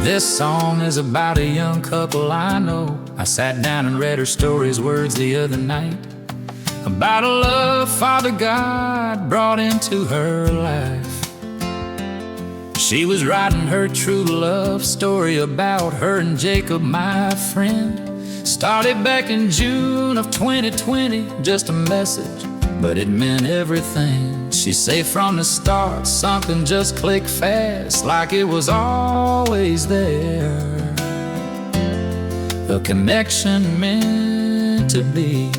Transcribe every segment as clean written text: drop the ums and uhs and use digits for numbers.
This song is about a young couple I know. I sat down and read her story's words the other night, about a love Father God brought into her life. She was writing her true love story about her and Jacob, my friend. Started back in June of 2020, just a message, but it meant everything. She say from the start, something just clicked fast, like it was always there. A connection meant to be.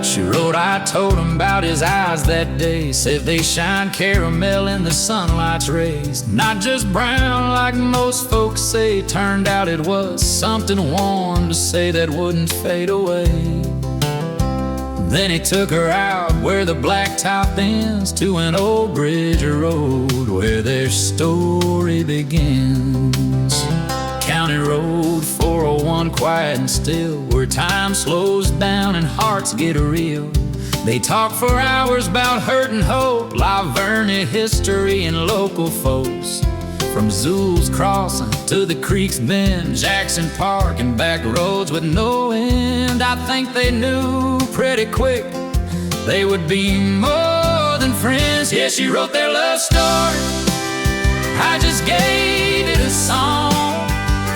She wrote, I told him about his eyes that day, said they shine caramel in the sunlight's rays, not just brown like most folks say. Turned out it was something warm to say that wouldn't fade away. Then he took her out where the blacktop ends, to an old bridge or road where their story begins. County Road 401, quiet and still, where time slows down and hearts get real. They talk for hours about hurt and hope, La Vernia history and local folks. From Zool's Crossing to the creek's bend, Jackson Park and back roads with no end. I think they knew pretty quick they would be more than friends. Yeah, she wrote their love story, I just gave it a song.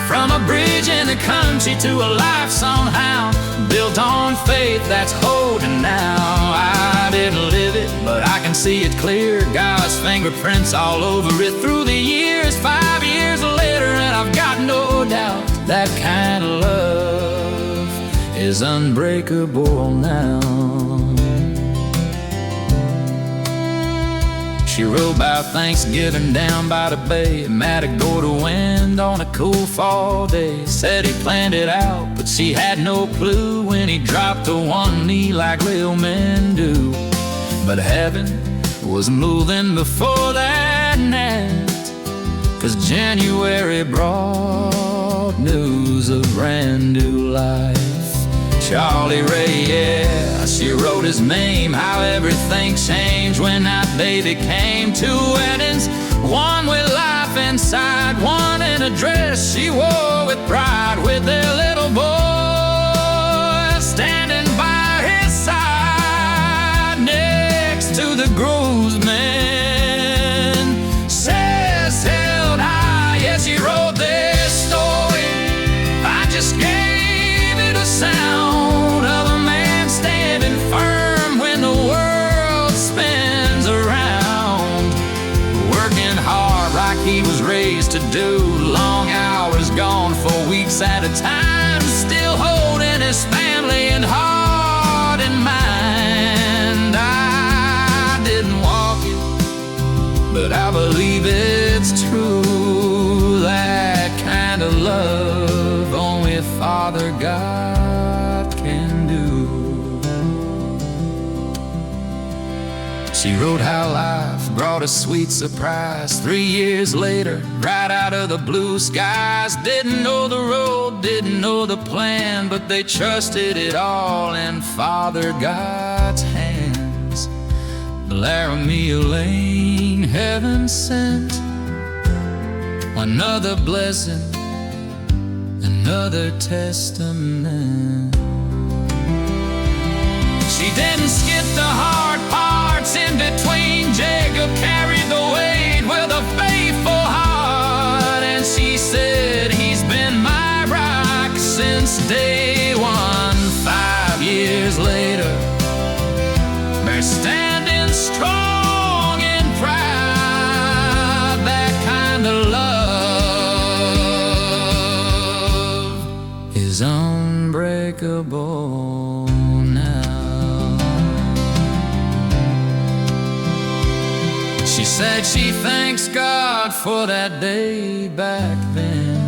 From a bridge in the country to a life somehow built on faith that's holding now. I didn't live it, but I can see it clear, God's fingerprints all over it through the years. 5 years later, and I've got no doubt that kind of love is unbreakable now. She wrote about Thanksgiving down by the bay, at Matagorda wind on a cool fall day. Said he planned it out, but she had no clue when he dropped to one knee like real men do. But heaven was moving before that night, 'cause January brought news of brand new life. Charlie Ray, yeah, she wrote his name, how everything changed when that baby came. 2 weddings, one with life inside, one in a dress she wore with pride, with their little boy standing by his side next to the groomsman. Says held high, yeah, she wrote this story, I just gave it a sound. He was raised to do, long hours gone for weeks at a time, still holding his family in heart and mind. I didn't walk it, but I believe it's true. That kind of love only Father God can do. She wrote how life brought a sweet surprise 3 years later, right out of the blue skies. Didn't know the road, didn't know the plan, but they trusted it all in Father God's hands. Laramie Lane, heaven sent, another blessing, another testament. She didn't skip the hard parts in between. Jacob carried the weight with a faithful heart, and she said he's been my rock since day one. 5 years later, they're standing strong in pride. That kind of love is unbreakable. She said she thanks God for that day back then,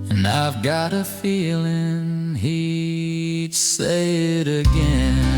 and I've got a feeling he'd say it again.